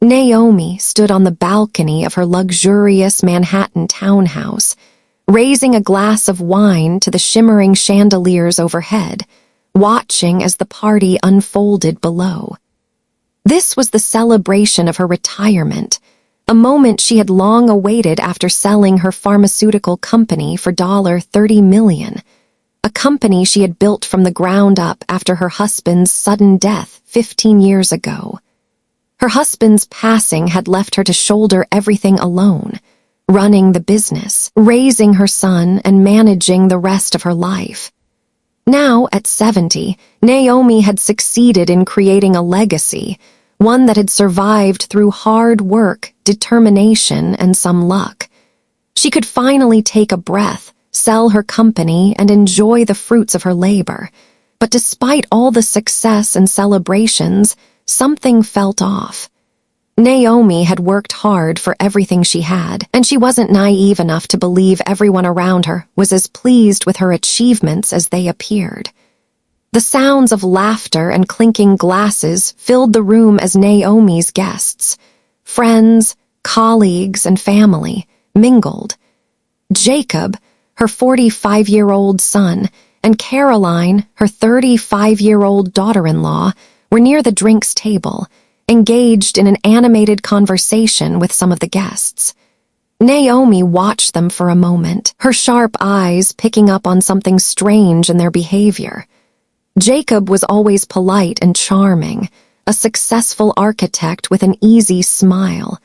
Naomi stood on the balcony of her luxurious Manhattan townhouse, raising a glass of wine to the shimmering chandeliers overhead, watching as the party unfolded below. This was the celebration of her retirement, a moment she had long awaited after selling her pharmaceutical company for $30 million, a company she had built from the ground up after her husband's sudden death 15 years ago. Her husband's passing had left her to shoulder everything alone, running the business, raising her son, and managing the rest of her life. Now, at 70, Naomi had succeeded in creating a legacy, one that had survived through hard work, determination, and some luck. She could finally take a breath, sell her company, and enjoy the fruits of her labor. But despite all the success and celebrations, something felt off. Naomi had worked hard for everything she had, and she wasn't naive enough to believe everyone around her was as pleased with her achievements as they appeared. The sounds of laughter and clinking glasses filled the room as Naomi's guests, friends, colleagues, and family, mingled. Jacob, her 45-year-old son, and Caroline, her 35-year-old daughter-in-law, were near the drinks table, engaged in an animated conversation with some of the guests. Naomi watched them for a moment, her sharp eyes picking up on something strange in their behavior. Jacob was always polite and charming, a successful architect with an easy smile.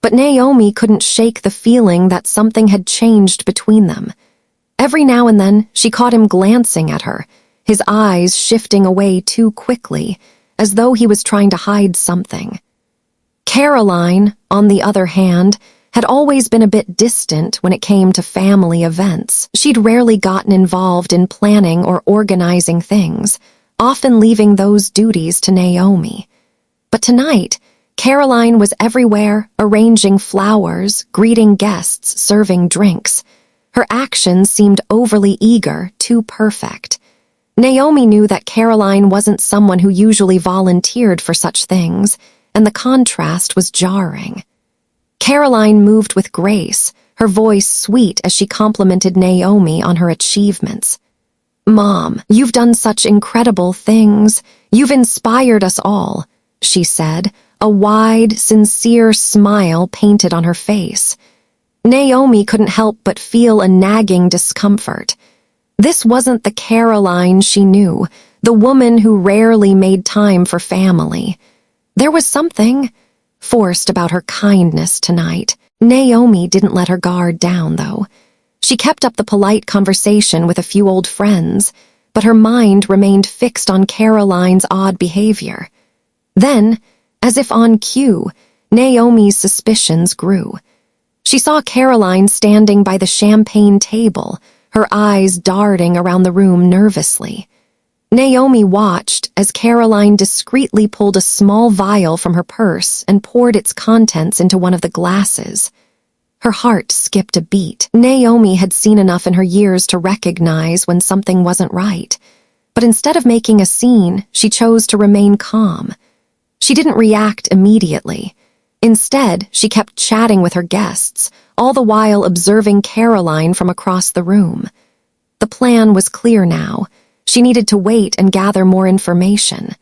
But Naomi couldn't shake the feeling that something had changed between them. Every now and then, she caught him glancing at her, his eyes shifting away too quickly, as though he was trying to hide something. Caroline, on the other hand, had always been a bit distant when it came to family events. She'd rarely gotten involved in planning or organizing things, often leaving those duties to Naomi. But tonight, Caroline was everywhere, arranging flowers, greeting guests, serving drinks. Her actions seemed overly eager, too perfect. Naomi knew that Caroline wasn't someone who usually volunteered for such things, and the contrast was jarring. Caroline moved with grace, her voice sweet as she complimented Naomi on her achievements. "Mom, you've done such incredible things. You've inspired us all," she said, a wide, sincere smile painted on her face. Naomi couldn't help but feel a nagging discomfort. This wasn't the Caroline she knew, the woman who rarely made time for family. There was something forced about her kindness tonight. Naomi didn't let her guard down, though. She kept up the polite conversation with a few old friends, but her mind remained fixed on Caroline's odd behavior. Then, as if on cue, Naomi's suspicions grew. She saw Caroline standing by the champagne table, her eyes darting around the room nervously. Naomi watched as Caroline discreetly pulled a small vial from her purse and poured its contents into one of the glasses. Her heart skipped a beat. Naomi had seen enough in her years to recognize when something wasn't right. But instead of making a scene, she chose to remain calm. She didn't react immediately. Instead, she kept chatting with her guests, all the while observing Caroline from across the room. The plan was clear now. She needed to wait and gather more information.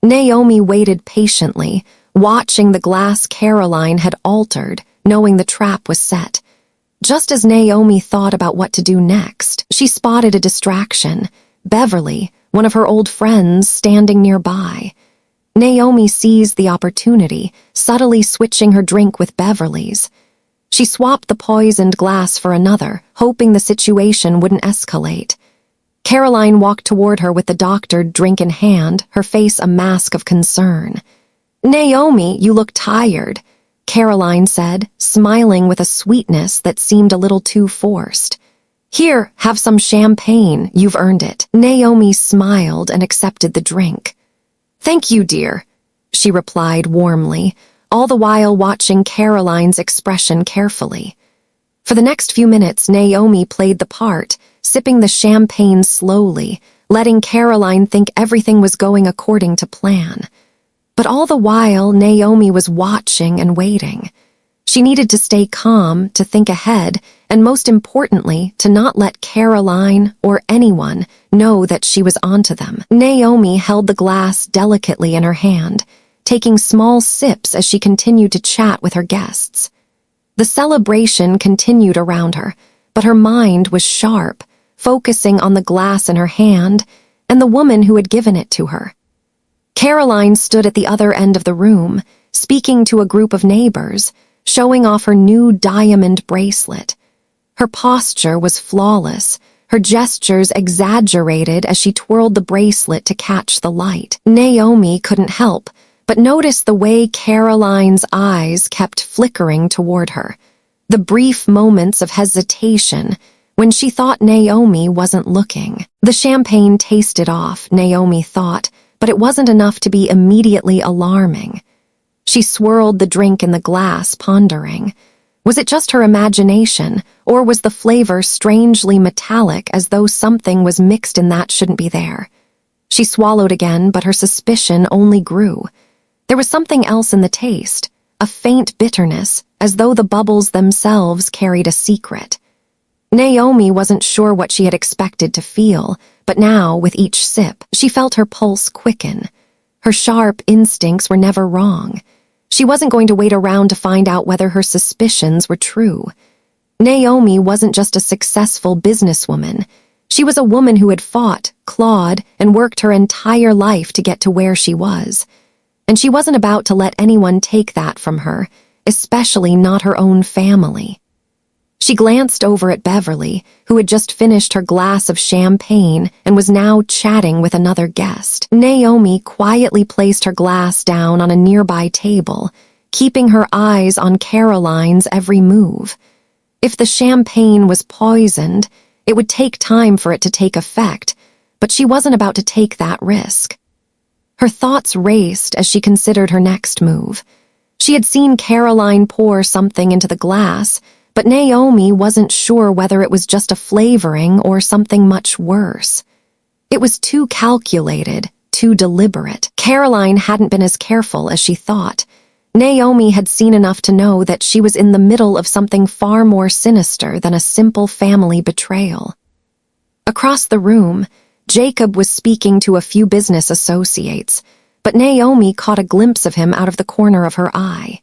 Naomi waited patiently, watching the glass Caroline had altered, knowing the trap was set. Just as Naomi thought about what to do next, she spotted a distraction, Beverly, one of her old friends, standing nearby. Naomi seized the opportunity, subtly switching her drink with Beverly's. She swapped the poisoned glass for another, hoping the situation wouldn't escalate. Caroline walked toward her with the doctored drink in hand, her face a mask of concern. "Naomi, you look tired," Caroline said, smiling with a sweetness that seemed a little too forced. "Here, have some champagne, you've earned it." Naomi smiled and accepted the drink. "Thank you, dear," she replied warmly, all the while watching Caroline's expression carefully. For the next few minutes, Naomi played the part, sipping the champagne slowly, letting Caroline think everything was going according to plan. But all the while, Naomi was watching and waiting. She needed to stay calm, to think ahead, and most importantly, to not let Caroline or anyone know that she was onto them. Naomi held the glass delicately in her hand, taking small sips as she continued to chat with her guests. The celebration continued around her, but her mind was sharp, focusing on the glass in her hand and the woman who had given it to her. Caroline stood at the other end of the room, speaking to a group of neighbors, showing off her new diamond bracelet. Her posture was flawless, her gestures exaggerated as she twirled the bracelet to catch the light. Naomi couldn't help but notice the way Caroline's eyes kept flickering toward her, the brief moments of hesitation when she thought Naomi wasn't looking. The champagne tasted off, Naomi thought, but it wasn't enough to be immediately alarming. She swirled the drink in the glass, pondering. Was it just her imagination, or was the flavor strangely metallic as though something was mixed in that shouldn't be there? She swallowed again, but her suspicion only grew. There was something else in the taste, a faint bitterness, as though the bubbles themselves carried a secret. Naomi wasn't sure what she had expected to feel, but now, with each sip, she felt her pulse quicken. Her sharp instincts were never wrong. She wasn't going to wait around to find out whether her suspicions were true. Naomi wasn't just a successful businesswoman. She was a woman who had fought, clawed, and worked her entire life to get to where she was. And she wasn't about to let anyone take that from her, especially not her own family. She glanced over at Beverly, who had just finished her glass of champagne and was now chatting with another guest. Naomi quietly placed her glass down on a nearby table, keeping her eyes on Caroline's every move. If the champagne was poisoned, it would take time for it to take effect, but she wasn't about to take that risk. Her thoughts raced as she considered her next move. She had seen Caroline pour something into the glass, but Naomi wasn't sure whether it was just a flavoring or something much worse. It was too calculated, too deliberate. Caroline hadn't been as careful as she thought. Naomi had seen enough to know that she was in the middle of something far more sinister than a simple family betrayal. Across the room, Jacob was speaking to a few business associates, but Naomi caught a glimpse of him out of the corner of her eye.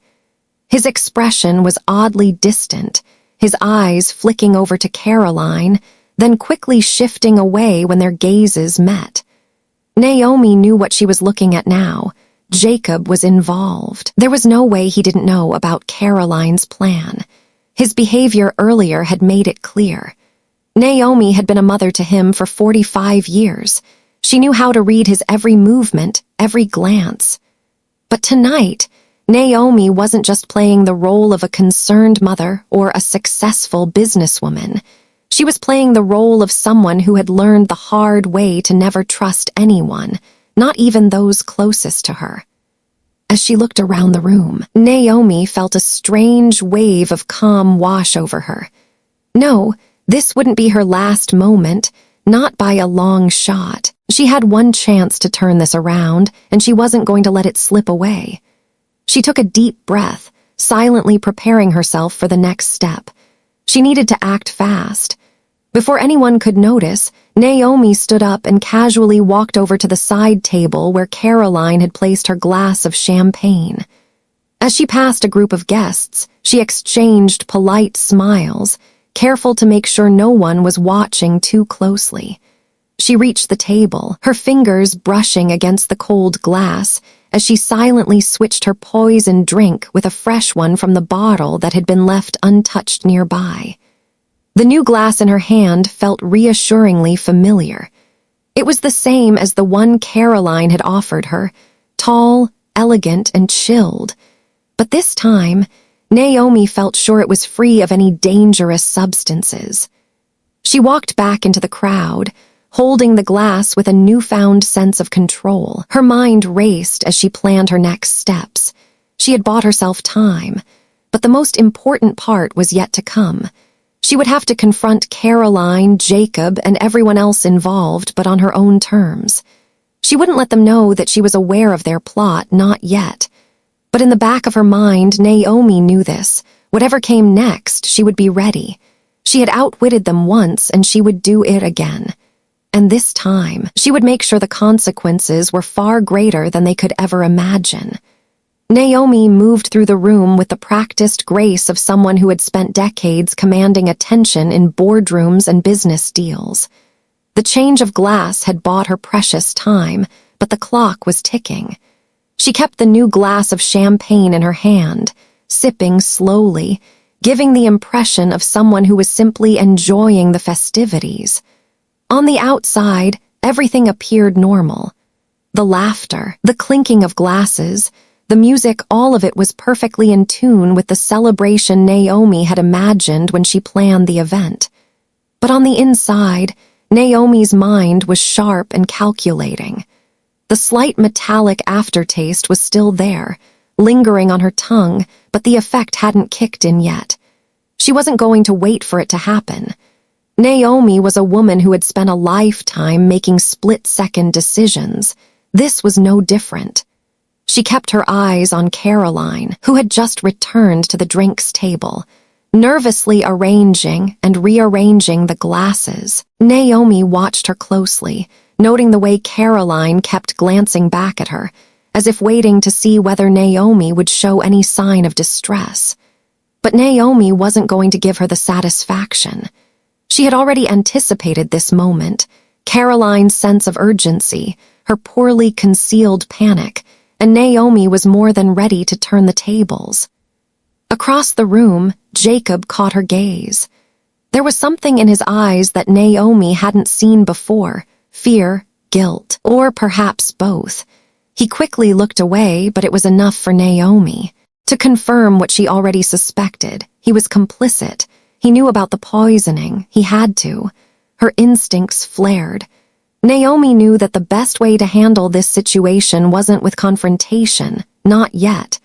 His expression was oddly distant, his eyes flicking over to Caroline, then quickly shifting away when their gazes met. Naomi knew what she was looking at now. Jacob was involved. There was no way he didn't know about Caroline's plan. His behavior earlier had made it clear. Naomi had been a mother to him for 45 years. She knew how to read his every movement, every glance. But tonight, Naomi wasn't just playing the role of a concerned mother or a successful businesswoman. She was playing the role of someone who had learned the hard way to never trust anyone, not even those closest to her. As she looked around the room, Naomi felt a strange wave of calm wash over her. No, this wouldn't be her last moment, not by a long shot. She had one chance to turn this around, and she wasn't going to let it slip away. She took a deep breath, silently preparing herself for the next step. She needed to act fast. Before anyone could notice, Naomi stood up and casually walked over to the side table where Caroline had placed her glass of champagne. As she passed a group of guests, she exchanged polite smiles, careful to make sure no one was watching too closely. She reached the table, her fingers brushing against the cold glass, as she silently switched her poisoned drink with a fresh one from the bottle that had been left untouched nearby. The new glass in her hand felt reassuringly familiar. It was the same as the one Caroline had offered her, tall, elegant, and chilled. But this time, Naomi felt sure it was free of any dangerous substances. She walked back into the crowd, holding the glass with a newfound sense of control. Her mind raced as she planned her next steps. She had bought herself time, but the most important part was yet to come. She would have to confront Caroline, Jacob, and everyone else involved, but on her own terms. She wouldn't let them know that she was aware of their plot, not yet. But in the back of her mind, Naomi knew this. Whatever came next, she would be ready. She had outwitted them once, and she would do it again. And this time, she would make sure the consequences were far greater than they could ever imagine. Naomi moved through the room with the practiced grace of someone who had spent decades commanding attention in boardrooms and business deals. The change of glass had bought her precious time, but the clock was ticking. She kept the new glass of champagne in her hand, sipping slowly, giving the impression of someone who was simply enjoying the festivities. On the outside, everything appeared normal. The laughter, the clinking of glasses, the music, all of it was perfectly in tune with the celebration Naomi had imagined when she planned the event. But on the inside, Naomi's mind was sharp and calculating. The slight metallic aftertaste was still there, lingering on her tongue, but the effect hadn't kicked in yet. She wasn't going to wait for it to happen. Naomi was a woman who had spent a lifetime making split-second decisions. This was no different. She kept her eyes on Caroline, who had just returned to the drinks table, nervously arranging and rearranging the glasses. Naomi watched her closely, noting the way Caroline kept glancing back at her, as if waiting to see whether Naomi would show any sign of distress. But Naomi wasn't going to give her the satisfaction. She had already anticipated this moment, Caroline's sense of urgency, her poorly concealed panic, and Naomi was more than ready to turn the tables. Across the room, Jacob caught her gaze. There was something in his eyes that Naomi hadn't seen before, fear, guilt, or perhaps both. He quickly looked away, but it was enough for Naomi. To confirm what she already suspected, he was complicit. He knew about the poisoning. He had to. Her instincts flared. Naomi knew that the best way to handle this situation wasn't with confrontation, not yet.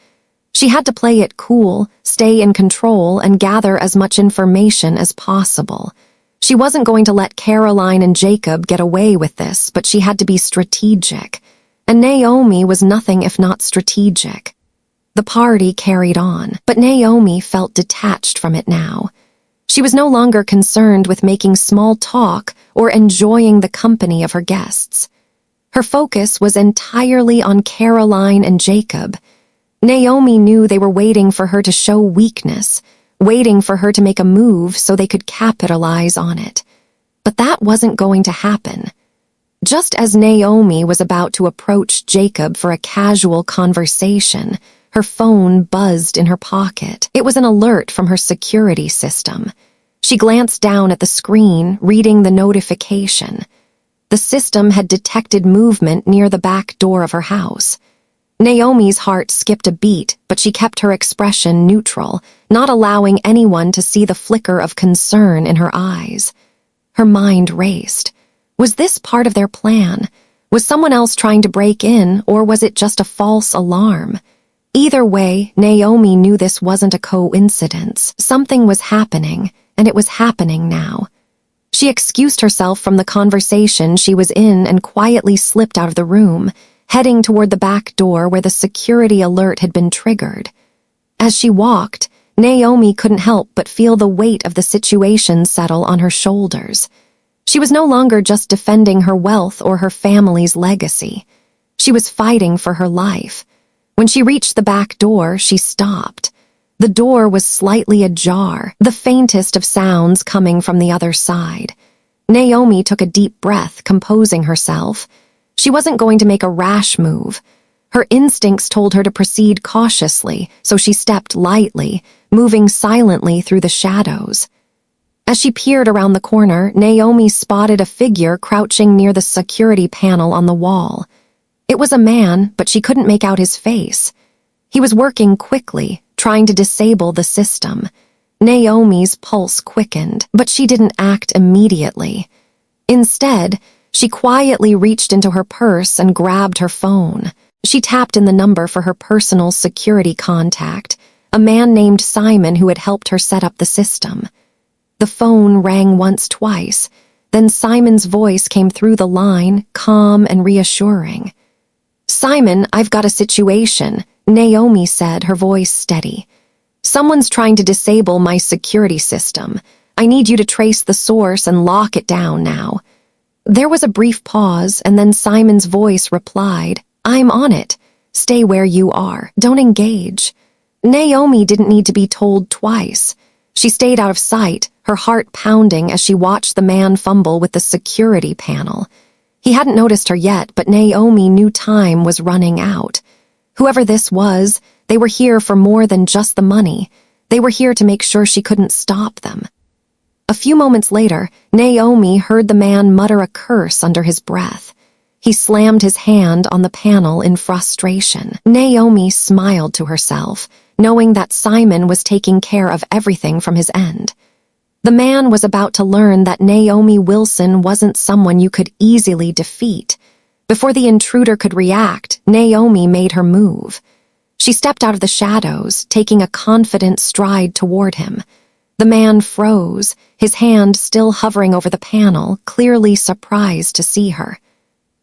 She had to play it cool, stay in control, and gather as much information as possible. She wasn't going to let Caroline and Jacob get away with this, but she had to be strategic. And Naomi was nothing if not strategic. The party carried on, but Naomi felt detached from it now. She was no longer concerned with making small talk or enjoying the company of her guests. Her focus was entirely on Caroline and Jacob. Naomi knew they were waiting for her to show weakness, waiting for her to make a move so they could capitalize on it. But that wasn't going to happen. Just as Naomi was about to approach Jacob for a casual conversation, her phone buzzed in her pocket. It was an alert from her security system. She glanced down at the screen, reading the notification. The system had detected movement near the back door of her house. Naomi's heart skipped a beat, but she kept her expression neutral, not allowing anyone to see the flicker of concern in her eyes. Her mind raced. Was this part of their plan? Was someone else trying to break in, or was it just a false alarm? Either way, Naomi knew this wasn't a coincidence. Something was happening, and it was happening now. She excused herself from the conversation she was in and quietly slipped out of the room, heading toward the back door where the security alert had been triggered. As she walked, Naomi couldn't help but feel the weight of the situation settle on her shoulders. She was no longer just defending her wealth or her family's legacy. She was fighting for her life. When she reached the back door, she stopped. The door was slightly ajar, the faintest of sounds coming from the other side. Naomi took a deep breath, composing herself. She wasn't going to make a rash move. Her instincts told her to proceed cautiously, so she stepped lightly, moving silently through the shadows. As she peered around the corner, Naomi spotted a figure crouching near the security panel on the wall. It was a man, but she couldn't make out his face. He was working quickly, trying to disable the system. Naomi's pulse quickened, but she didn't act immediately. Instead, she quietly reached into her purse and grabbed her phone. She tapped in the number for her personal security contact, a man named Simon who had helped her set up the system. The phone rang once, twice, Then Simon's voice came through the line, calm and reassuring. "Simon, I've got a situation," Naomi said, her voice steady. "Someone's trying to disable my security system. I need you to trace the source and lock it down now." There was a brief pause, and then Simon's voice replied, "I'm on it. Stay where you are. Don't engage." Naomi didn't need to be told twice. She stayed out of sight, her heart pounding as she watched the man fumble with the security panel. He hadn't noticed her yet, but Naomi knew time was running out. Whoever this was, they were here for more than just the money. They were here to make sure she couldn't stop them. A few moments later, Naomi heard the man mutter a curse under his breath. He slammed his hand on the panel in frustration. Naomi smiled to herself, knowing that Simon was taking care of everything from his end. The man was about to learn that Naomi Wilson wasn't someone you could easily defeat. Before the intruder could react, Naomi made her move. She stepped out of the shadows, taking a confident stride toward him. The man froze, his hand still hovering over the panel, clearly surprised to see her.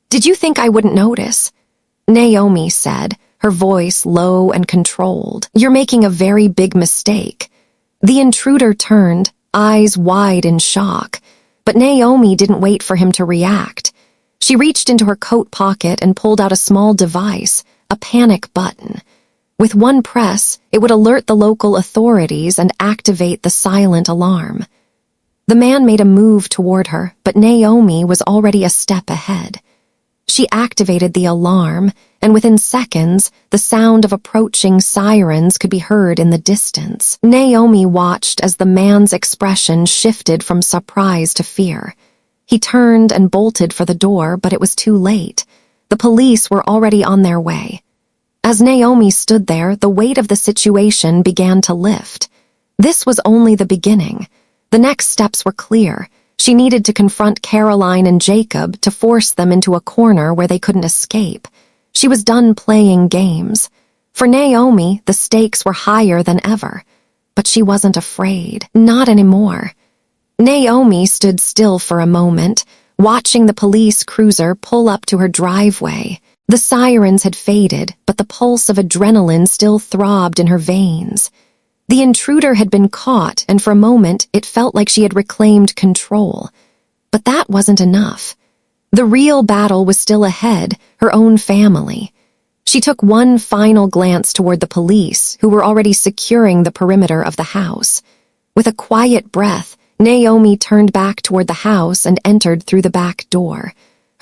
"Did you think I wouldn't notice?" Naomi said, her voice low and controlled. "You're making a very big mistake." The intruder turned, eyes wide in shock, but Naomi didn't wait for him to react. She reached into her coat pocket and pulled out a small device, a panic button. With one press, it would alert the local authorities and activate the silent alarm. The man made a move toward her, but Naomi was already a step ahead. She activated the alarm, and within seconds, the sound of approaching sirens could be heard in the distance. Naomi watched as the man's expression shifted from surprise to fear. He turned and bolted for the door, but it was too late. The police were already on their way. As Naomi stood there, the weight of the situation began to lift. This was only the beginning. The next steps were clear. She needed to confront Caroline and Jacob to force them into a corner where they couldn't escape. She was done playing games. For Naomi, the stakes were higher than ever. But she wasn't afraid. Not anymore. Naomi stood still for a moment, watching the police cruiser pull up to her driveway. The sirens had faded, but the pulse of adrenaline still throbbed in her veins. The intruder had been caught, and for a moment it felt like she had reclaimed control. But that wasn't enough. The real battle was still ahead, her own family. She took one final glance toward the police, who were already securing the perimeter of the house. With a quiet breath, Naomi turned back toward the house and entered through the back door.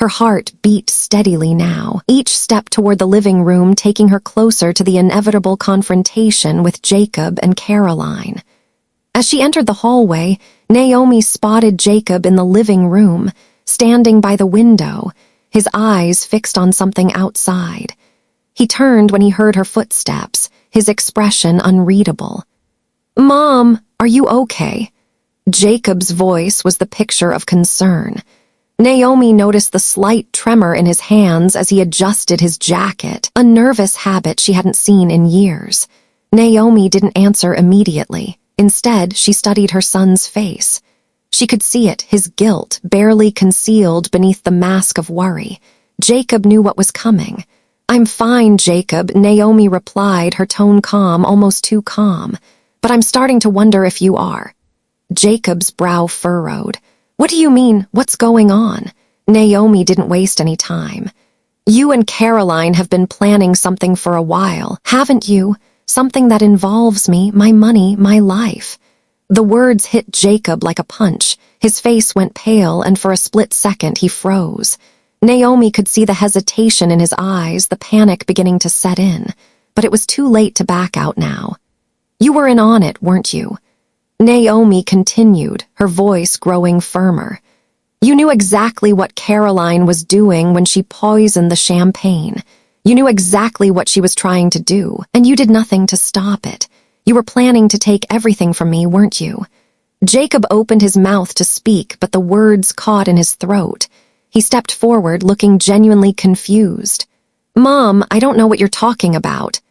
Her heart beat steadily now, each step toward the living room taking her closer to the inevitable confrontation with Jacob and Caroline. As she entered the hallway, Naomi spotted Jacob in the living room, standing by the window, his eyes fixed on something outside. He turned when he heard her footsteps, his expression unreadable. "Mom, are you okay?" Jacob's voice was the picture of concern. Naomi noticed the slight tremor in his hands as he adjusted his jacket, a nervous habit she hadn't seen in years. Naomi didn't answer immediately. Instead, she studied her son's face. She could see it, his guilt, barely concealed beneath the mask of worry. Jacob knew what was coming. "I'm fine, Jacob," Naomi replied, her tone calm, almost too calm. "But I'm starting to wonder if you are." Jacob's brow furrowed. "What do you mean? What's going on?" Naomi didn't waste any time. "You and Caroline have been planning something for a while, haven't you? Something that involves me, my money, my life." The words hit Jacob like a punch. His face went pale, and for a split second he froze. Naomi could see the hesitation in his eyes, the panic beginning to set in. But it was too late to back out now. "You were in on it, weren't you?" Naomi continued, her voice growing firmer. "You knew exactly what Caroline was doing when she poisoned the champagne. You knew exactly what she was trying to do, and you did nothing to stop it. You were planning to take everything from me, weren't you?" Jacob opened his mouth to speak, but the words caught in his throat. He stepped forward, looking genuinely confused. "Mom, I don't know what you're talking about."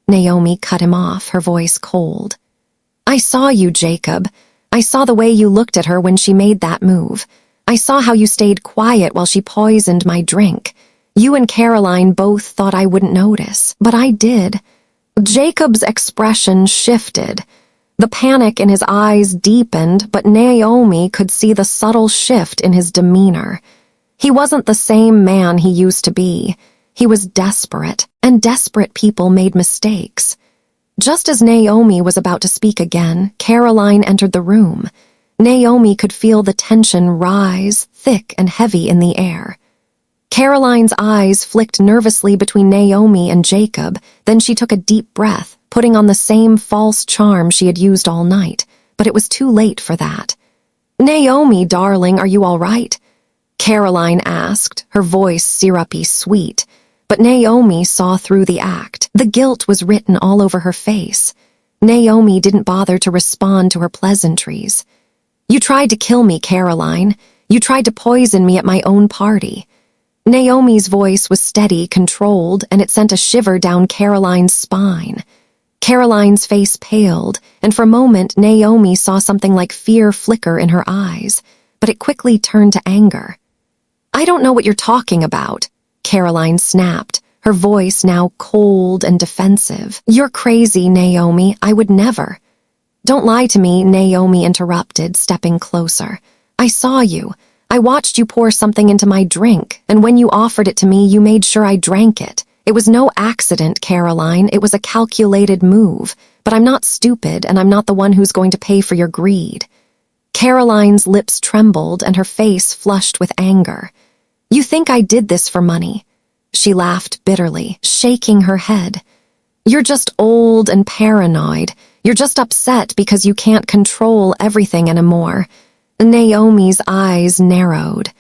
Naomi cut him off, her voice cold. "I saw you, Jacob. I saw the way you looked at her when she made that move. I saw how you stayed quiet while she poisoned my drink. You and Caroline both thought I wouldn't notice, but I did." Jacob's expression shifted. The panic in his eyes deepened, but Naomi could see the subtle shift in his demeanor. He wasn't the same man he used to be. He was desperate, and desperate people made mistakes. Just as Naomi was about to speak again, Caroline entered the room. Naomi could feel the tension rise, thick and heavy in the air. Caroline's eyes flicked nervously between Naomi and Jacob, then she took a deep breath, putting on the same false charm she had used all night, but it was too late for that. "Naomi, darling, are you all right?" Caroline asked, her voice syrupy sweet. But Naomi saw through the act. The guilt was written all over her face. Naomi didn't bother to respond to her pleasantries. "You tried to kill me, Caroline. You tried to poison me at my own party." Naomi's voice was steady, controlled, and it sent a shiver down Caroline's spine. Caroline's face paled, and for a moment Naomi saw something like fear flicker in her eyes, but it quickly turned to anger. "I don't know what you're talking about," Caroline snapped, her voice now cold and defensive. "You're crazy, Naomi. I would never." "Don't lie to me," Naomi interrupted, stepping closer. "I saw you. I watched you pour something into my drink, and when you offered it to me, you made sure I drank it. It was no accident, Caroline. It was a calculated move. But I'm not stupid, and I'm not the one who's going to pay for your greed." Caroline's lips trembled, and her face flushed with anger. "You think I did this for money?" She laughed bitterly, shaking her head. "You're just old and paranoid. You're just upset because you can't control everything anymore." Naomi's eyes narrowed.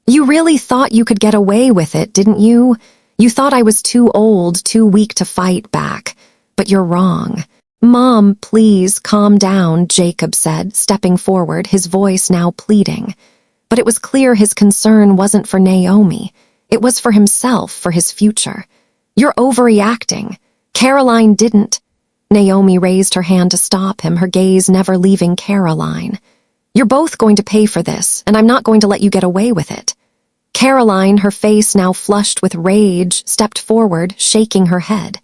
"You really thought you could get away with it, didn't you? You thought I was too old, too weak to fight back. But you're wrong." "Mom, please calm down," Jacob said, stepping forward, his voice now pleading. But it was clear his concern wasn't for Naomi. It was for himself, for his future. "You're overreacting." Caroline didn't. Naomi raised her hand to stop him, her gaze never leaving Caroline. "You're both going to pay for this, and I'm not going to let you get away with it." Caroline, her face now flushed with rage, stepped forward, shaking her head.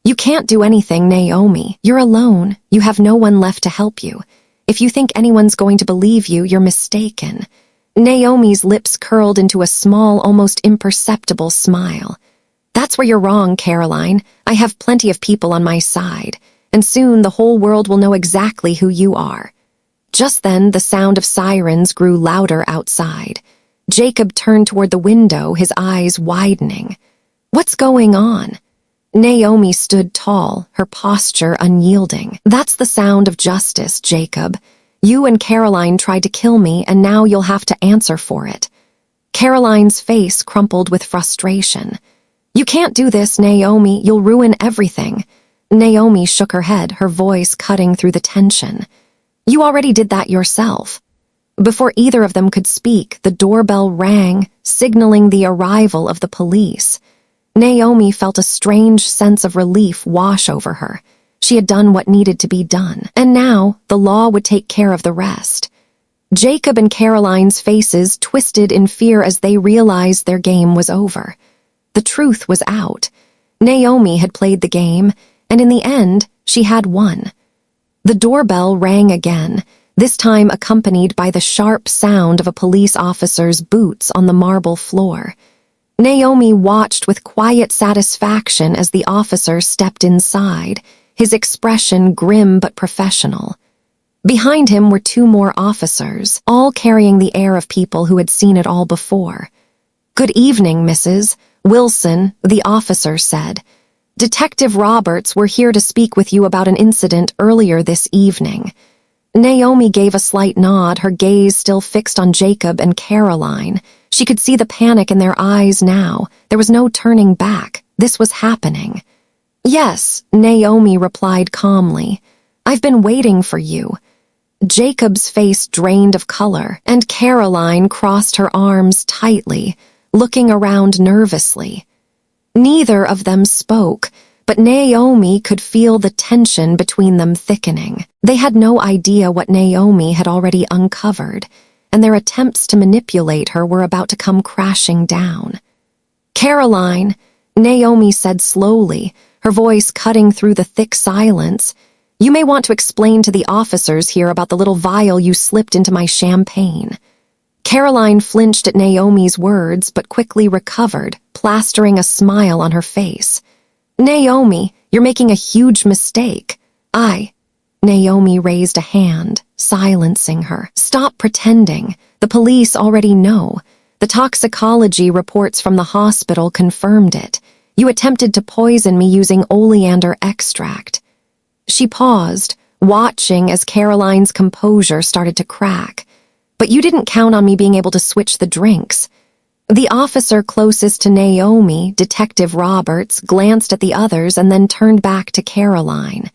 "You can't do anything, Naomi. You're alone. You have no one left to help you. If you think anyone's going to believe you, you're mistaken." Naomi's lips curled into a small, almost imperceptible smile. "That's where you're wrong, Caroline. I have plenty of people on my side, and soon the whole world will know exactly who you are." Just then, the sound of sirens grew louder outside. Jacob turned toward the window, his eyes widening. "What's going on?" Naomi stood tall, her posture unyielding. "That's the sound of justice, Jacob. You and Caroline tried to kill me, and now you'll have to answer for it." Caroline's face crumpled with frustration. "You can't do this, Naomi. You'll ruin everything." Naomi shook her head, her voice cutting through the tension. "You already did that yourself." Before either of them could speak, the doorbell rang, signaling the arrival of the police. Naomi felt a strange sense of relief wash over her. She had done what needed to be done, and now the law would take care of the rest. Jacob and Caroline's faces twisted in fear as they realized their game was over. The truth was out. Naomi had played the game, and in the end, she had won. The doorbell rang again, this time accompanied by the sharp sound of a police officer's boots on the marble floor. Naomi watched with quiet satisfaction as the officer stepped inside, his expression grim but professional. Behind him were two more officers, all carrying the air of people who had seen it all before. "Good evening, Mrs. Wilson," the officer said. "Detective Roberts, we're here to speak with you about an incident earlier this evening." Naomi gave a slight nod, her gaze still fixed on Jacob and Caroline. She could see the panic in their eyes now. There was no turning back. This was happening. "Yes," Naomi replied calmly. "I've been waiting for you." Jacob's face drained of color, and Caroline crossed her arms tightly, looking around nervously. Neither of them spoke, but Naomi could feel the tension between them thickening. They had no idea what Naomi had already uncovered, and their attempts to manipulate her were about to come crashing down. "Caroline," Naomi said slowly, her voice cutting through the thick silence, "you may want to explain to the officers here about the little vial you slipped into my champagne." Caroline flinched at Naomi's words, but quickly recovered, plastering a smile on her face. "Naomi, you're making a huge mistake. Naomi raised a hand, silencing her. "Stop pretending. The police already know. The toxicology reports from the hospital confirmed it. You attempted to poison me using oleander extract." She paused, watching as Caroline's composure started to crack. "But you didn't count on me being able to switch the drinks." The officer closest to Naomi, Detective Roberts, glanced at the others and then turned back to Caroline.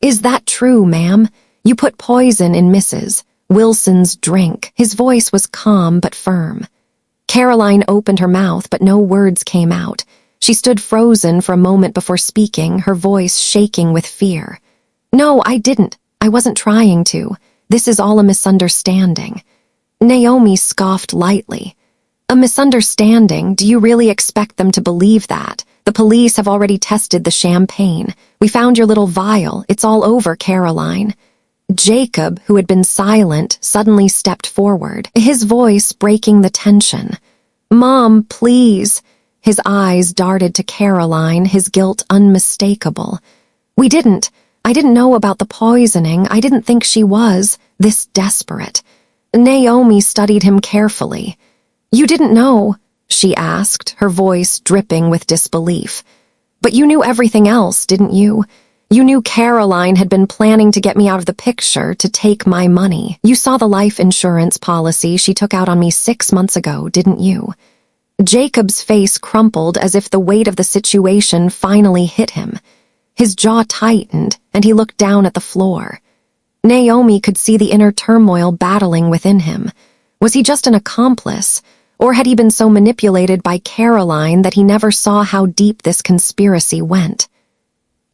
"Is that true, ma'am? You put poison in Mrs. Wilson's drink." His voice was calm but firm. Caroline opened her mouth, but no words came out. She stood frozen for a moment before speaking, her voice shaking with fear. "No, I didn't. I wasn't trying to. This is all a misunderstanding." Naomi scoffed lightly. "A misunderstanding? Do you really expect them to believe that? The police have already tested the champagne. We found your little vial. It's all over, Caroline." Jacob, who had been silent, suddenly stepped forward, his voice breaking the tension. "Mom, please." His eyes darted to Caroline, his guilt unmistakable. I didn't know about the poisoning. I didn't think she was this desperate." Naomi studied him carefully. "You didn't know?" she asked, her voice dripping with disbelief. "But you knew everything else, didn't you? You knew Caroline had been planning to get me out of the picture, to take my money. You saw the life insurance policy she took out on me 6 months ago, didn't you?" Jacob's face crumpled as if the weight of the situation finally hit him. His jaw tightened, and he looked down at the floor. Naomi could see the inner turmoil battling within him. Was he just an accomplice? Or had he been so manipulated by Caroline that he never saw how deep this conspiracy went?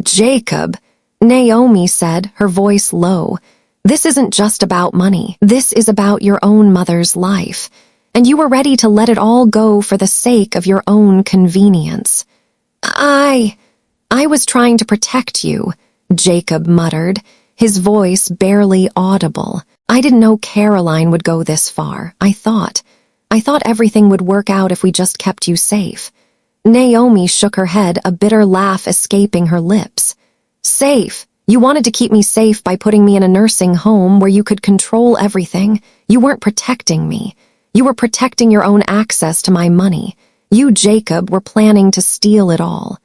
"Jacob," Naomi said, her voice low, "this isn't just about money. This is about your own mother's life. And you were ready to let it all go for the sake of your own convenience." I was trying to protect you," Jacob muttered, his voice barely audible. "I didn't know Caroline would go this far. I thought everything would work out if we just kept you safe." Naomi shook her head, a bitter laugh escaping her lips. "Safe? You wanted to keep me safe by putting me in a nursing home where you could control everything. You weren't protecting me. You were protecting your own access to my money. You, Jacob, were planning to steal it all."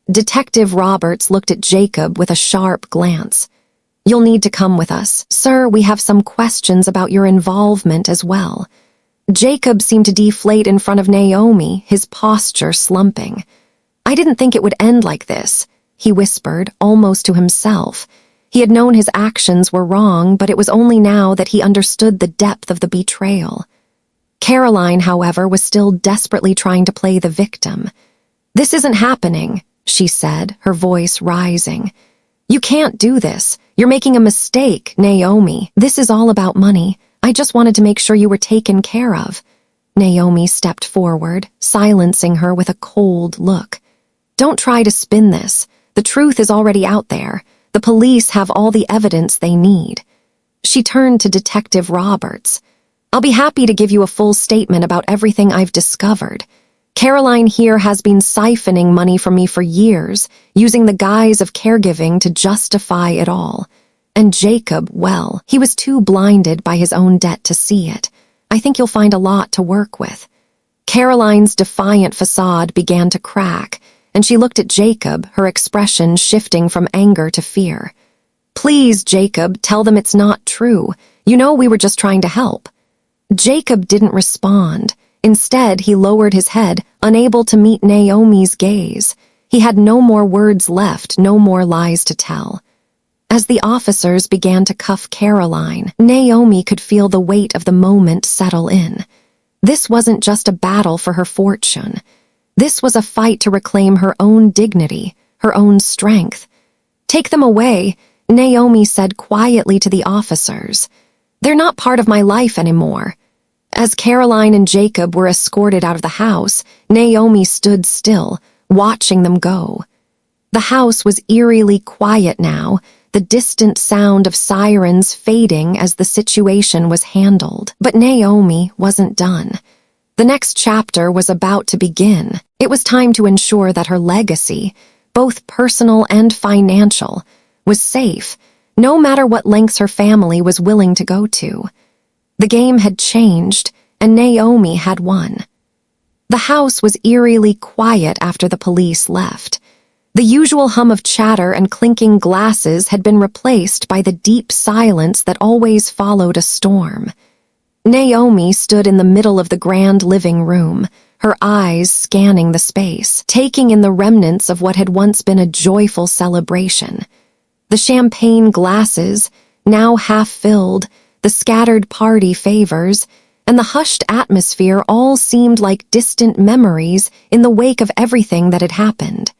Detective Roberts looked at Jacob with a sharp glance. "You'll need to come with us. Sir, we have some questions about your involvement as well." Jacob seemed to deflate in front of Naomi, his posture slumping. "I didn't think it would end like this," he whispered, almost to himself. He had known his actions were wrong, but it was only now that he understood the depth of the betrayal. Caroline, however, was still desperately trying to play the victim. "This isn't happening," she said, her voice rising. "You can't do this. You're making a mistake, Naomi. This is all about money. I just wanted to make sure you were taken care of." Naomi stepped forward, silencing her with a cold look. "Don't try to spin this. The truth is already out there. The police have all the evidence they need." She turned to Detective Roberts. "I'll be happy to give you a full statement about everything I've discovered. Caroline here has been siphoning money from me for years, using the guise of caregiving to justify it all. And Jacob, well, he was too blinded by his own debt to see it. I think you'll find a lot to work with." Caroline's defiant facade began to crack, and she looked at Jacob, her expression shifting from anger to fear. "Please, Jacob, tell them it's not true. You know we were just trying to help." Jacob didn't respond. Instead, he lowered his head, unable to meet Naomi's gaze. He had no more words left, no more lies to tell. As the officers began to cuff Caroline, Naomi could feel the weight of the moment settle in. This wasn't just a battle for her fortune. This was a fight to reclaim her own dignity, her own strength. "Take them away," Naomi said quietly to the officers. "They're not part of my life anymore." As Caroline and Jacob were escorted out of the house, Naomi stood still, watching them go. The house was eerily quiet now, the distant sound of sirens fading as the situation was handled. But Naomi wasn't done. The next chapter was about to begin. It was time to ensure that her legacy, both personal and financial, was safe, no matter what lengths her family was willing to go to. The game had changed, and Naomi had won. The house was eerily quiet after the police left. The usual hum of chatter and clinking glasses had been replaced by the deep silence that always followed a storm. Naomi stood in the middle of the grand living room, her eyes scanning the space, taking in the remnants of what had once been a joyful celebration. The champagne glasses, now half filled, the scattered party favors, and the hushed atmosphere all seemed like distant memories in the wake of everything that had happened.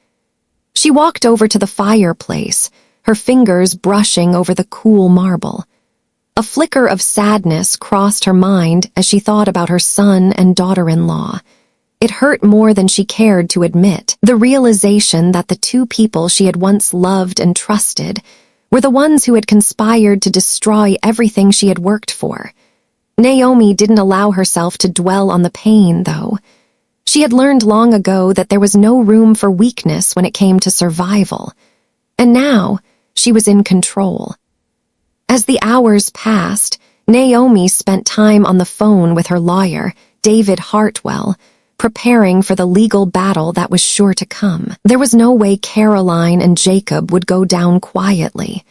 She walked over to the fireplace, her fingers brushing over the cool marble. A flicker of sadness crossed her mind as she thought about her son and daughter-in-law. It hurt more than she cared to admit, the realization that the two people she had once loved and trusted were the ones who had conspired to destroy everything she had worked for. Naomi didn't allow herself to dwell on the pain, though. She had learned long ago that there was no room for weakness when it came to survival. And now, she was in control. As the hours passed, Naomi spent time on the phone with her lawyer, David Hartwell, preparing for the legal battle that was sure to come. There was no way Caroline and Jacob would go down quietly.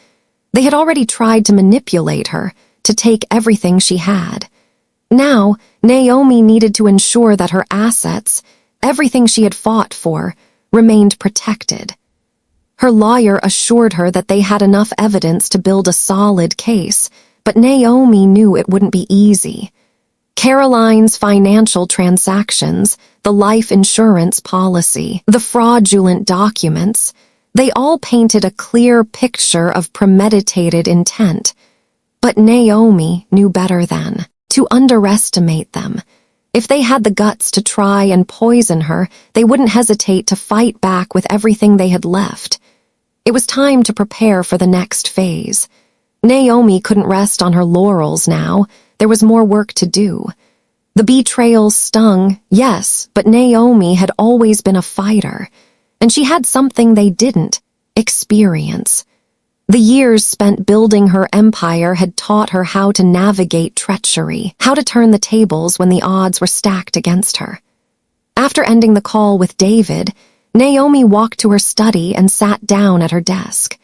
They had already tried to manipulate her, to take everything she had. Now, Naomi needed to ensure that her assets, everything she had fought for, remained protected. Her lawyer assured her that they had enough evidence to build a solid case, but Naomi knew it wouldn't be easy. Caroline's financial transactions, the life insurance policy, the fraudulent documents, they all painted a clear picture of premeditated intent. But Naomi knew better than to underestimate them. If they had the guts to try and poison her, they wouldn't hesitate to fight back with everything they had left. It was time to prepare for the next phase. Naomi couldn't rest on her laurels now. There was more work to do. The betrayal stung, yes, but Naomi had always been a fighter, and she had something they didn't: experience. The years spent building her empire had taught her how to navigate treachery, how to turn the tables when the odds were stacked against her. After ending the call with David, Naomi walked to her study and sat down at her desk.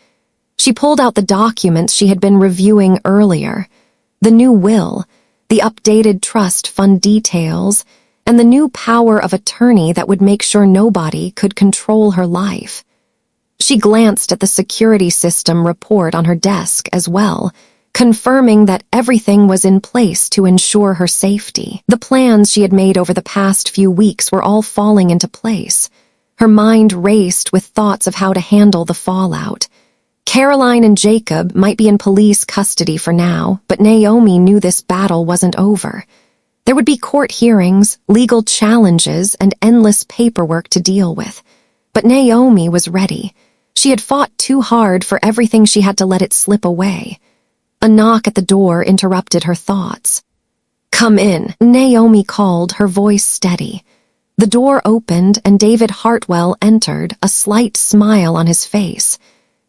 She pulled out the documents she had been reviewing earlier: the new will, the updated trust fund details, and the new power of attorney that would make sure nobody could control her life. She glanced at the security system report on her desk as well, confirming that everything was in place to ensure her safety. The plans she had made over the past few weeks were all falling into place. Her mind raced with thoughts of how to handle the fallout. Caroline and Jacob might be in police custody for now, but Naomi knew this battle wasn't over. There would be court hearings, legal challenges, and endless paperwork to deal with. But Naomi was ready. She had fought too hard for everything she had to let it slip away. A knock at the door interrupted her thoughts. "Come in," Naomi called, her voice steady. The door opened and David Hartwell entered, a slight smile on his face.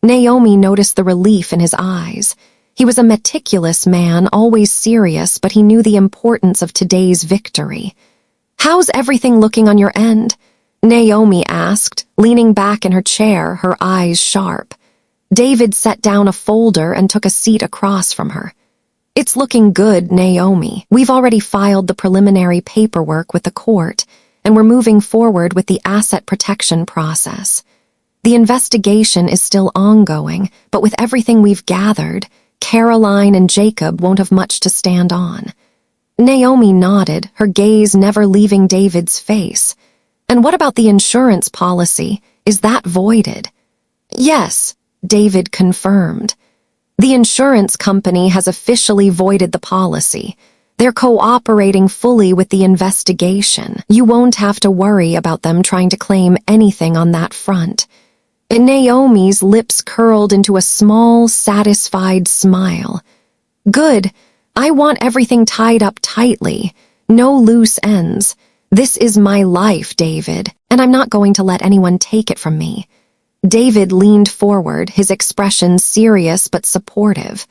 Naomi noticed the relief in his eyes. He was a meticulous man, always serious, but he knew the importance of today's victory. "How's everything looking on your end?" Naomi asked, leaning back in her chair, her eyes sharp. David set down a folder and took a seat across from her. "It's looking good, Naomi. We've already filed the preliminary paperwork with the court, and we're moving forward with the asset protection process. The investigation is still ongoing, but with everything we've gathered, Caroline and Jacob won't have much to stand on." Naomi nodded, her gaze never leaving David's face. "And what about the insurance policy? Is that voided?" "Yes," David confirmed. "The insurance company has officially voided the policy. They're cooperating fully with the investigation. You won't have to worry about them trying to claim anything on that front." And Naomi's lips curled into a small, satisfied smile. "Good. I want everything tied up tightly. No loose ends. This is my life, David, and I'm not going to let anyone take it from me." David leaned forward, his expression serious but supportive.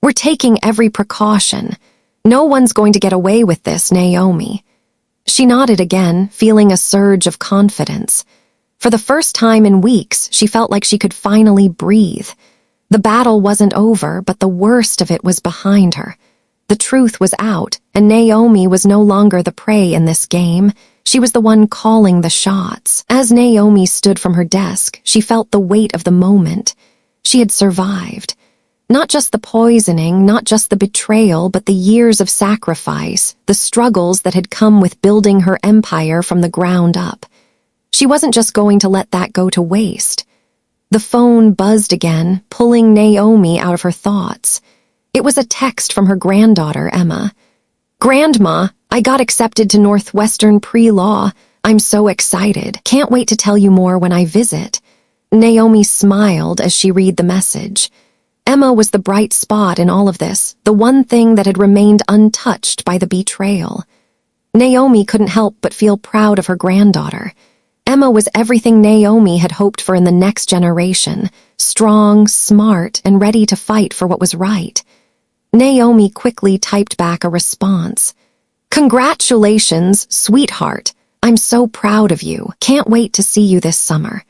"We're taking every precaution. No one's going to get away with this, Naomi." She nodded again, feeling a surge of confidence. For the first time in weeks, she felt like she could finally breathe. The battle wasn't over, but the worst of it was behind her. The truth was out, and Naomi was no longer the prey in this game. She was the one calling the shots. As Naomi stood from her desk, she felt the weight of the moment. She had survived. Not just the poisoning, not just the betrayal, but the years of sacrifice, the struggles that had come with building her empire from the ground up. She wasn't just going to let that go to waste. The phone buzzed again, pulling Naomi out of her thoughts. It was a text from her granddaughter, Emma. "Grandma, I got accepted to Northwestern pre-law. I'm so excited. Can't wait to tell you more when I visit." Naomi smiled as she read the message. Emma was the bright spot in all of this, the one thing that had remained untouched by the betrayal. Naomi couldn't help but feel proud of her granddaughter. Emma was everything Naomi had hoped for in the next generation, strong, smart, and ready to fight for what was right. Naomi quickly typed back a response. "Congratulations, sweetheart. I'm so proud of you. Can't wait to see you this summer."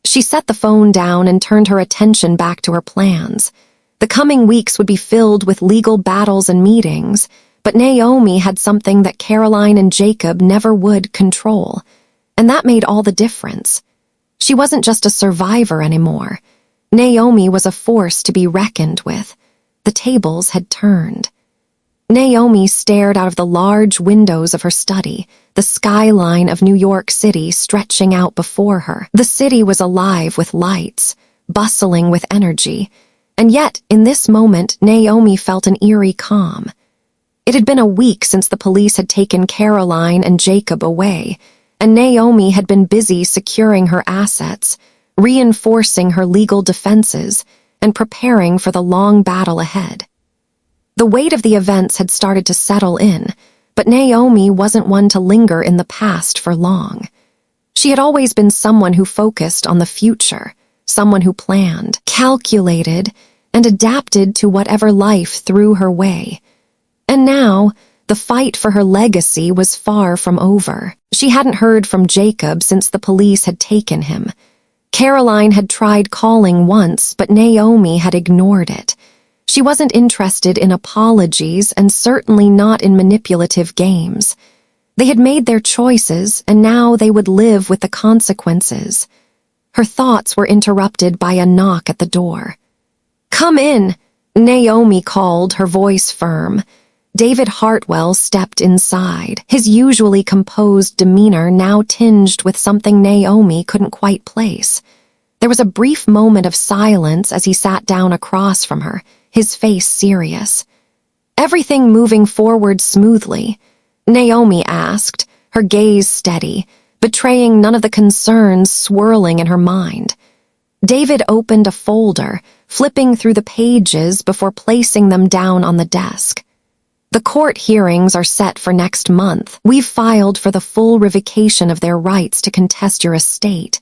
She set the phone down and turned her attention back to her plans. The coming weeks would be filled with legal battles and meetings, but Naomi had something that Caroline and Jacob never would control, and that made all the difference. She wasn't just a survivor anymore. Naomi was a force to be reckoned with. The tables had turned. Naomi stared out of the large windows of her study, the skyline of New York City stretching out before her. The city was alive with lights, bustling with energy, and yet, in this moment, Naomi felt an eerie calm. It had been a week since the police had taken Caroline and Jacob away, and Naomi had been busy securing her assets, reinforcing her legal defenses, and preparing for the long battle ahead. The weight of the events had started to settle in, but Naomi wasn't one to linger in the past for long. She had always been someone who focused on the future, someone who planned, calculated, and adapted to whatever life threw her way. And now, the fight for her legacy was far from over. She hadn't heard from Jacob since the police had taken him. Caroline had tried calling once, but Naomi had ignored it. She wasn't interested in apologies and certainly not in manipulative games. They had made their choices, and now they would live with the consequences. Her thoughts were interrupted by a knock at the door. "Come in," Naomi called, her voice firm. David Hartwell stepped inside, his usually composed demeanor now tinged with something Naomi couldn't quite place. There was a brief moment of silence as he sat down across from her, his face serious. "Everything moving forward smoothly?" Naomi asked, her gaze steady, betraying none of the concerns swirling in her mind. David opened a folder, flipping through the pages before placing them down on the desk. "The court hearings are set for next month. We've filed for the full revocation of their rights to contest your estate.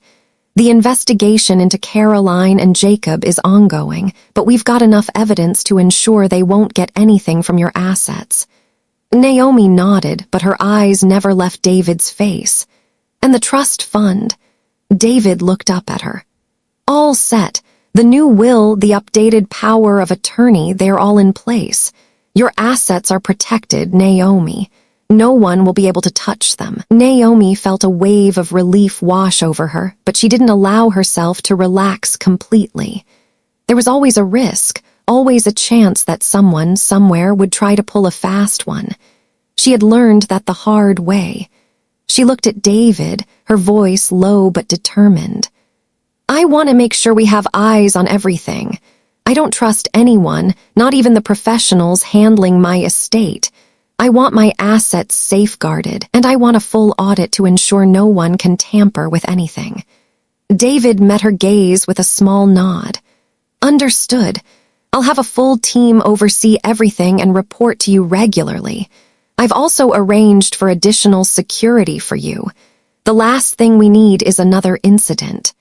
The investigation into Caroline and Jacob is ongoing, but we've got enough evidence to ensure they won't get anything from your assets." Naomi nodded, but her eyes never left David's face. "And the trust fund?" David looked up at her. "All set. The new will, the updated power of attorney, they're all in place. Your assets are protected, Naomi. No one will be able to touch them." Naomi felt a wave of relief wash over her, but she didn't allow herself to relax completely. There was always a risk, always a chance that someone, somewhere, would try to pull a fast one. She had learned that the hard way. She looked at David, her voice low but determined. "I want to make sure we have eyes on everything. I don't trust anyone, not even the professionals handling my estate. I want my assets safeguarded, and I want a full audit to ensure no one can tamper with anything. David met her gaze with a small nod. Understood. I'll have a full team oversee everything and report to you regularly. I've also arranged for additional security for you. The last thing we need is another incident.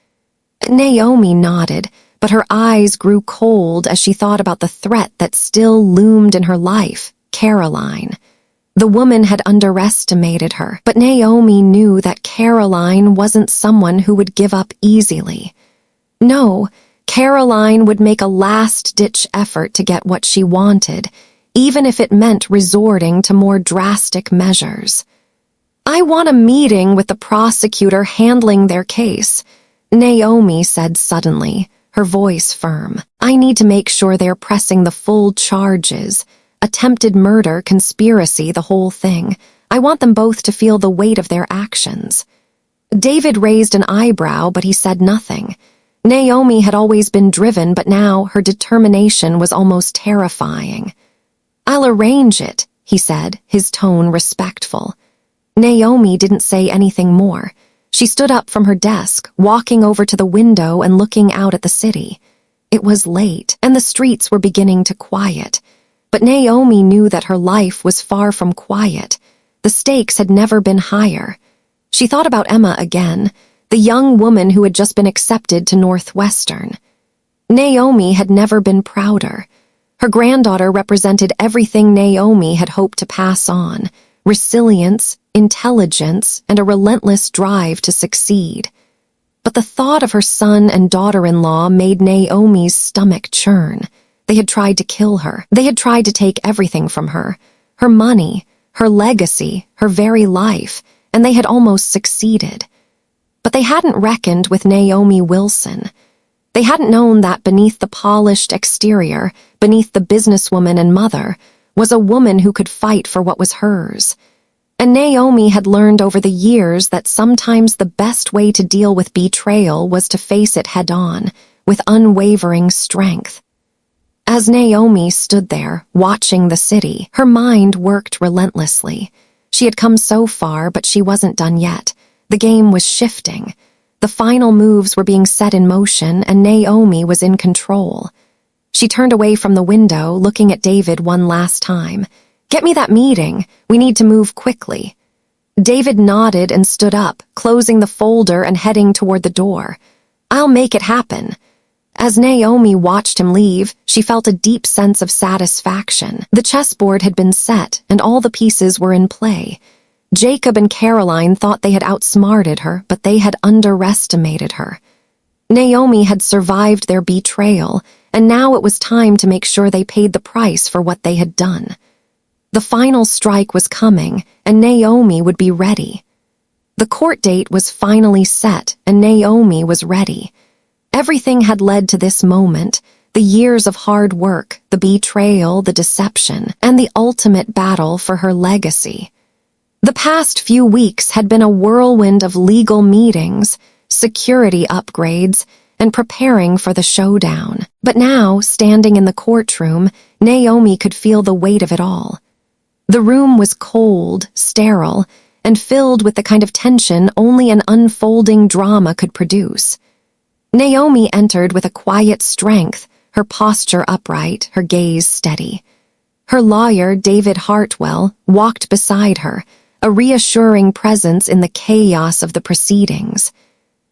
Naomi nodded, but her eyes grew cold as she thought about the threat that still loomed in her life, Caroline. The woman had underestimated her, but Naomi knew that Caroline wasn't someone who would give up easily. No, Caroline would make a last-ditch effort to get what she wanted, even if it meant resorting to more drastic measures. I want a meeting with the prosecutor handling their case, Naomi said suddenly, her voice firm. I need to make sure they're pressing the full charges. Attempted murder, conspiracy, the whole thing. I want them both to feel the weight of their actions. David raised an eyebrow, but he said nothing. Naomi had always been driven, but now her determination was almost terrifying. I'll arrange it, he said, his tone respectful. Naomi didn't say anything more. She stood up from her desk, walking over to the window and looking out at the city. It was late, and the streets were beginning to quiet. But Naomi knew that her life was far from quiet. The stakes had never been higher. She thought about Emma again, the young woman who had just been accepted to Northwestern. Naomi had never been prouder. Her granddaughter represented everything Naomi had hoped to pass on: resilience, intelligence, and a relentless drive to succeed. But the thought of her son and daughter-in-law made Naomi's stomach churn. They had tried to kill her. They had tried to take everything from her: her money, her legacy, her very life, and they had almost succeeded. But they hadn't reckoned with Naomi Wilson. They hadn't known that beneath the polished exterior, beneath the businesswoman and mother, was a woman who could fight for what was hers. And Naomi had learned over the years that sometimes the best way to deal with betrayal was to face it head-on, with unwavering strength. As Naomi stood there, watching the city, her mind worked relentlessly. She had come so far, but she wasn't done yet. The game was shifting. The final moves were being set in motion, and Naomi was in control. She turned away from the window, looking at David one last time. Get me that meeting. We need to move quickly. David nodded and stood up, closing the folder and heading toward the door. I'll make it happen. As Naomi watched him leave, she felt a deep sense of satisfaction. The chessboard had been set, and all the pieces were in play. Jacob and Caroline thought they had outsmarted her, but they had underestimated her. Naomi had survived their betrayal, and now it was time to make sure they paid the price for what they had done. The final strike was coming, and Naomi would be ready. The court date was finally set, and Naomi was ready. Everything had led to this moment: the years of hard work, the betrayal, the deception, and the ultimate battle for her legacy. The past few weeks had been a whirlwind of legal meetings, security upgrades, and preparing for the showdown. But now, standing in the courtroom, Naomi could feel the weight of it all. The room was cold, sterile, and filled with the kind of tension only an unfolding drama could produce. Naomi entered with a quiet strength, her posture upright, her gaze steady. Her lawyer, David Hartwell, walked beside her, a reassuring presence in the chaos of the proceedings.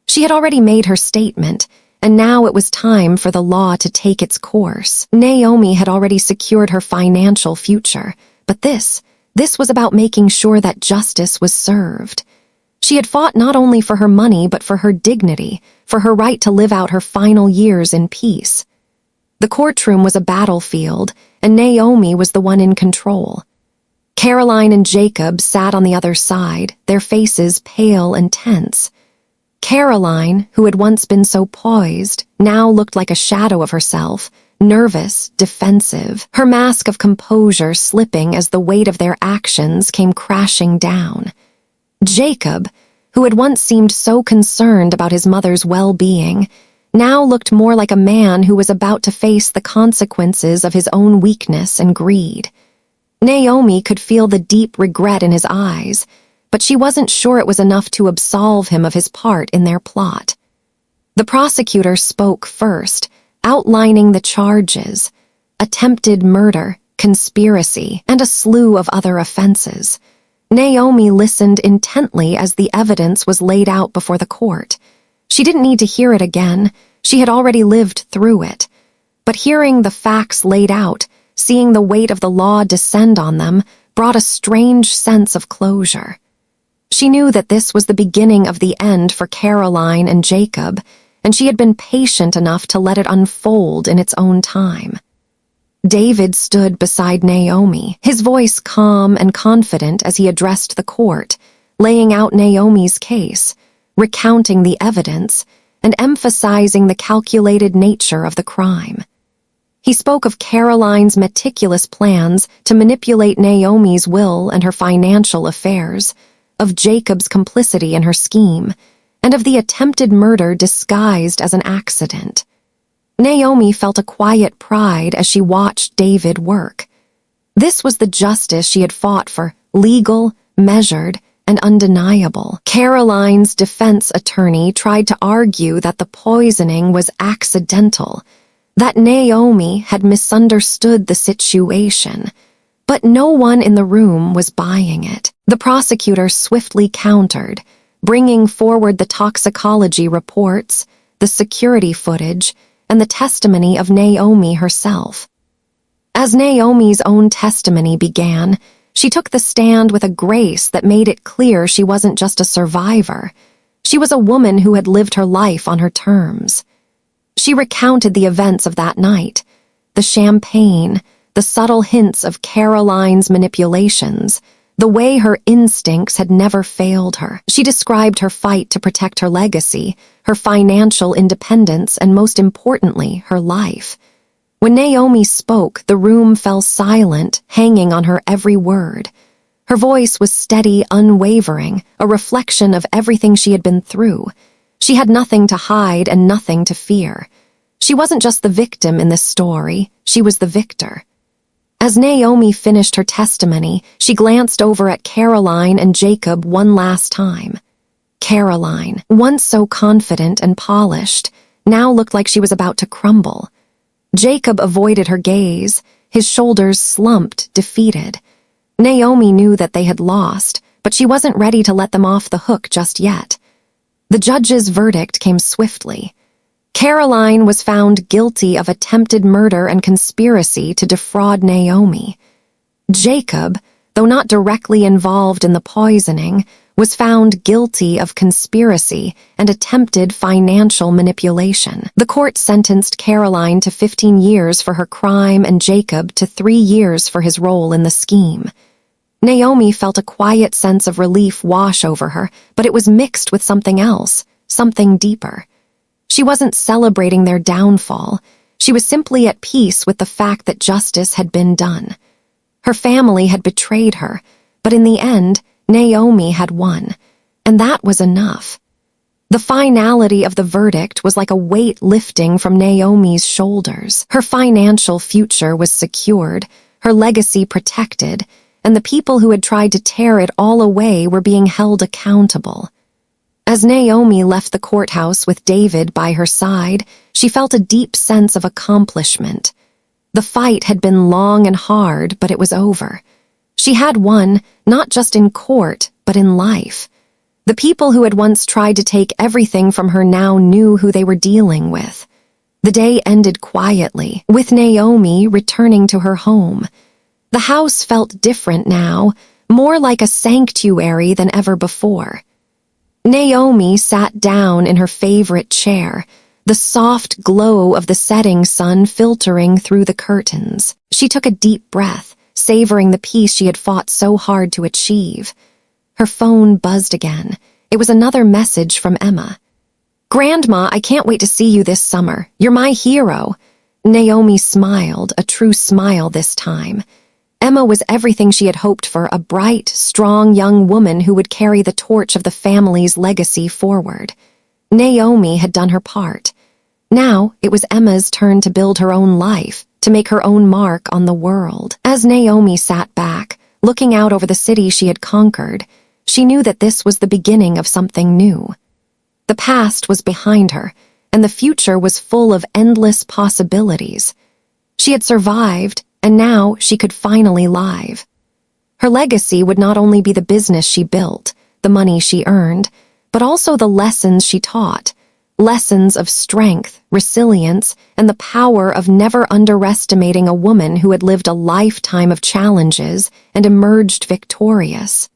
She had already made her statement, and now it was time for the law to take its course. Naomi had already secured her financial future, but this was about making sure that justice was served. She had fought not only for her money but for her dignity, for her right to live out her final years in peace. The courtroom was a battlefield, and Naomi was the one in control. Caroline and Jacob sat on the other side, their faces pale and tense. Caroline, who had once been so poised, now looked like a shadow of herself, nervous, defensive, her mask of composure slipping as the weight of their actions came crashing down. Jacob, who had once seemed so concerned about his mother's well-being, now looked more like a man who was about to face the consequences of his own weakness and greed. Naomi could feel the deep regret in his eyes, but she wasn't sure it was enough to absolve him of his part in their plot. The prosecutor spoke first, outlining the charges: attempted murder, conspiracy, and a slew of other offenses. Naomi listened intently as the evidence was laid out before the court. She didn't need to hear it again. She had already lived through it. But hearing the facts laid out, seeing the weight of the law descend on them, brought a strange sense of closure. She knew that this was the beginning of the end for Caroline and Jacob, and she had been patient enough to let it unfold in its own time. David stood beside Naomi, his voice calm and confident as he addressed the court, laying out Naomi's case, recounting the evidence, and emphasizing the calculated nature of the crime. He spoke of Caroline's meticulous plans to manipulate Naomi's will and her financial affairs, of Jacob's complicity in her scheme, and of the attempted murder disguised as an accident. Naomi felt a quiet pride as she watched David work. This was the justice she had fought for, legal, measured, and undeniable. Caroline's defense attorney tried to argue that the poisoning was accidental, that Naomi had misunderstood the situation, but no one in the room was buying it. The prosecutor swiftly countered, bringing forward the toxicology reports, the security footage, and the testimony of Naomi herself. As Naomi's own testimony began, she took the stand with a grace that made it clear she wasn't just a survivor. She was a woman who had lived her life on her terms. She recounted the events of that night, the champagne, the subtle hints of Caroline's manipulations, the way her instincts had never failed her. She described her fight to protect her legacy, her financial independence, and most importantly, her life. When Naomi spoke, the room fell silent, hanging on her every word. Her voice was steady, unwavering, a reflection of everything she had been through. She had nothing to hide and nothing to fear. She wasn't just the victim in this story, she was the victor. As Naomi finished her testimony, she glanced over at Caroline and Jacob one last time. Caroline, once so confident and polished, now looked like she was about to crumble. Jacob avoided her gaze, his shoulders slumped, defeated. Naomi knew that they had lost, but she wasn't ready to let them off the hook just yet. The judge's verdict came swiftly. Caroline was found guilty of attempted murder and conspiracy to defraud Naomi. Jacob, though not directly involved in the poisoning, was found guilty of conspiracy and attempted financial manipulation. The court sentenced Caroline to 15 years for her crime and Jacob to 3 years for his role in the scheme. Naomi felt a quiet sense of relief wash over her, but it was mixed with something else, something deeper. She wasn't celebrating their downfall. She was simply at peace with the fact that justice had been done. Her family had betrayed her, but in the end, Naomi had won, and that was enough. The finality of the verdict was like a weight lifting from Naomi's shoulders. Her financial future was secured, her legacy protected, and the people who had tried to tear it all away were being held accountable. As Naomi left the courthouse with David by her side, she felt a deep sense of accomplishment. The fight had been long and hard, but it was over. She had won, not just in court, but in life. The people who had once tried to take everything from her now knew who they were dealing with. The day ended quietly, with Naomi returning to her home. The house felt different now, more like a sanctuary than ever before. Naomi sat down in her favorite chair, the soft glow of the setting sun filtering through the curtains. She took a deep breath, savoring the peace she had fought so hard to achieve. Her phone buzzed again. It was another message from Emma. "Grandma, I can't wait to see you this summer. You're my hero." Naomi smiled, a true smile this time. Emma was everything she had hoped for, a bright, strong young woman who would carry the torch of the family's legacy forward. Naomi had done her part. Now it was Emma's turn to build her own life, to make her own mark on the world. As Naomi sat back, looking out over the city she had conquered, she knew that this was the beginning of something new. The past was behind her, and the future was full of endless possibilities. She had survived, and now she could finally live. Her legacy would not only be the business she built, the money she earned, but also the lessons she taught, lessons of strength, resilience, and the power of never underestimating a woman who had lived a lifetime of challenges and emerged victorious.